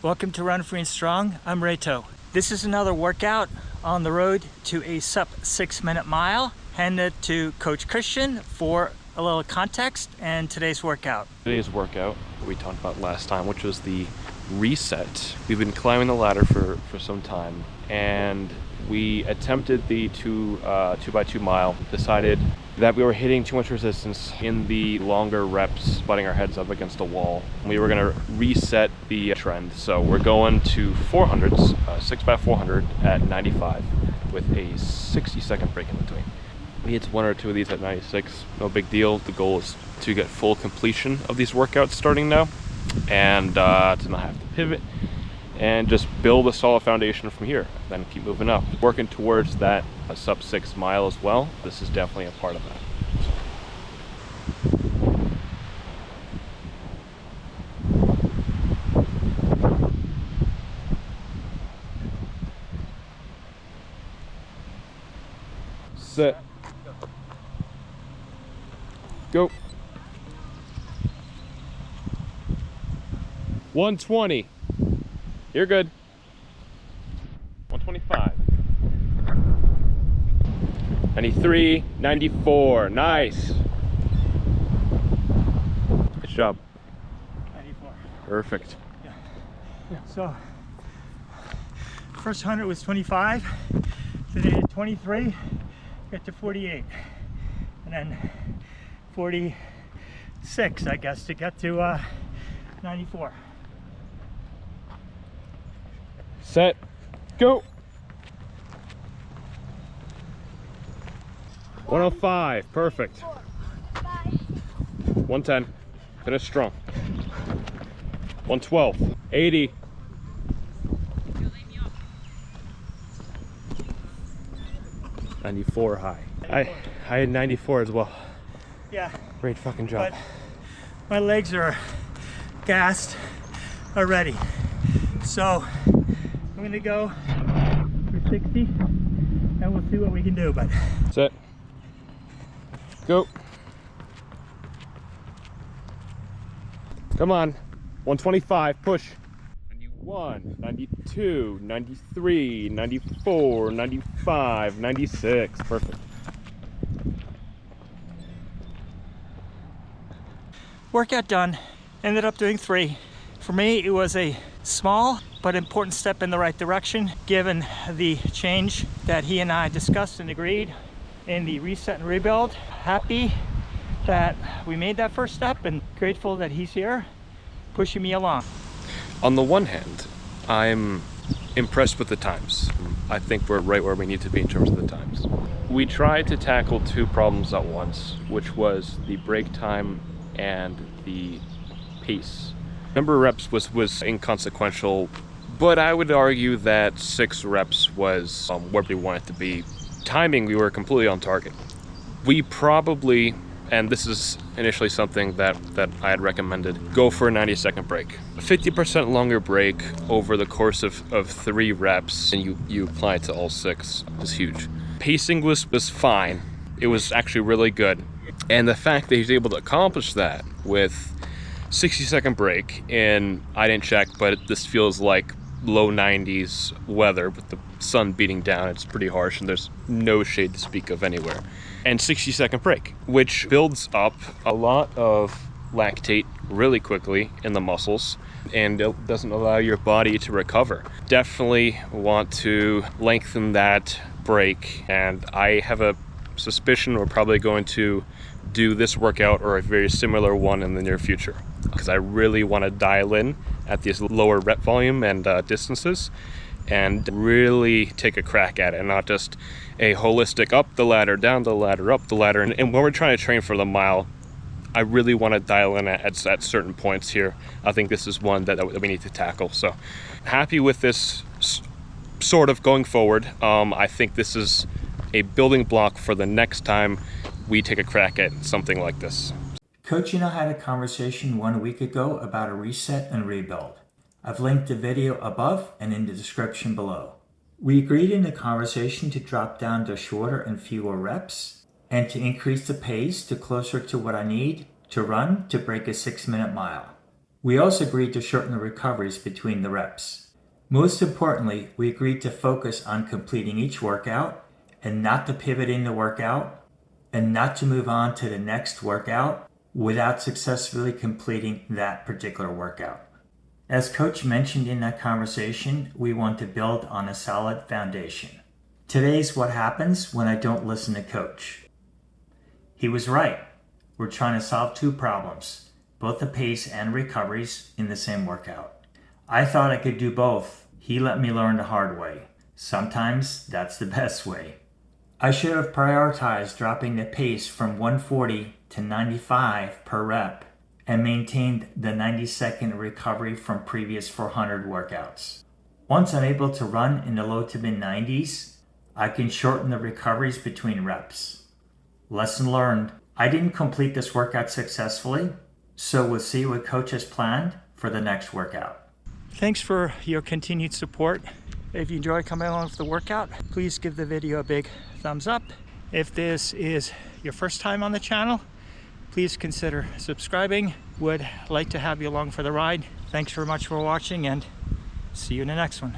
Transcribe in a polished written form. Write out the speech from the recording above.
Welcome to Run Free and Strong. I'm Reto. This is another workout on the road to a sub 6 minute mile. Handed to Coach Christian for a little context and today's workout. Today's workout we talked about last time, which was the reset. We've been climbing the ladder for some time, and we attempted the 2x2 mile, decided that we were hitting too much resistance in the longer reps, butting our heads up against a wall. We were gonna reset the trend. So we're going to 400s, 6x400 at 95 with a 60-second break in between. We hit one or two of these at 96, no big deal. The goal is to get full completion of these workouts starting now, and to not have to pivot and just build a solid foundation from here, then keep moving up. Working towards that sub 6 mile as well. This is definitely a part of that. Set. Go. 120. You're good. 125. 93, 94. Nice. Good job. 94. Perfect. Yeah. So, first 100 was 25. Then I did 23, got to 48. And then 46, I guess, to get to 94. Set, go. 105, perfect. 110, finish strong. 112, 80. 94 high. I had 94 as well. Yeah. Great fucking job. But my legs are gassed already. So I'm gonna go for 60 and we'll see what we can do. But set, go. Come on, 125, push. 91, 92, 93, 94, 95, 96, perfect. workout done. Ended up doing 3. For me, it was a small but important step in the right direction, given the change that he and I discussed and agreed in the reset and rebuild. Happy that we made that first step and grateful that he's here pushing me along. On the one hand, I'm impressed with the times. I think we're right where we need to be in terms of the times. We tried to tackle 2 problems at once, which was the break time and the pace. Number of reps was inconsequential, but I would argue that 6 reps was where we wanted to be. Timing, we were completely on target. We probably, and this is initially something that I had recommended, go for a 90-second break. A 50% longer break over the course of 3 reps, and you apply it to all 6 is huge. Pacing was fine. It was actually really good. And the fact that he's able to accomplish that with 60-second break, and I didn't check, but this feels like low 90s weather with the sun beating down. It's pretty harsh and there's no shade to speak of anywhere. And 60-second break, which builds up a lot of lactate really quickly in the muscles and it doesn't allow your body to recover. Definitely want to lengthen that break, and I have a suspicion we're probably going to do this workout or a very similar one in the near future, because I really want to dial in at this lower rep volume and distances and really take a crack at it, and not just a holistic up the ladder, down the ladder, up the ladder. And when we're trying to train for the mile, I really want to dial in at certain points here. I think this is one that we need to tackle. So happy with this sort of going forward. I think this is a building block for the next time we take a crack at something like this. Coach and I had a conversation 1 week ago about a reset and rebuild. I've linked the video above and in the description below. We agreed in the conversation to drop down to shorter and fewer reps and to increase the pace to closer to what I need to run to break a 6 minute mile. We also agreed to shorten the recoveries between the reps. Most importantly, we agreed to focus on completing each workout and not to pivot in the workout and not to move on to the next workout without successfully completing that particular workout. As Coach mentioned in that conversation, we want to build on a solid foundation. Today's what happens when I don't listen to Coach. He was right. We're trying to solve two problems, both the pace and recoveries in the same workout. I thought I could do both. He let me learn the hard way. Sometimes that's the best way. I should have prioritized dropping the pace from 140 to 95 per rep and maintained the 90-second recovery from previous 400 workouts. Once I'm able to run in the low to mid 90s, I can shorten the recoveries between reps. Lesson learned. I didn't complete this workout successfully, so we'll see what Coach has planned for the next workout. Thanks for your continued support. If you enjoy coming along with the workout, please give the video a big thumbs up. If this is your first time on the channel, please consider subscribing. Would like to have you along for the ride. Thanks very much for watching and see you in the next one.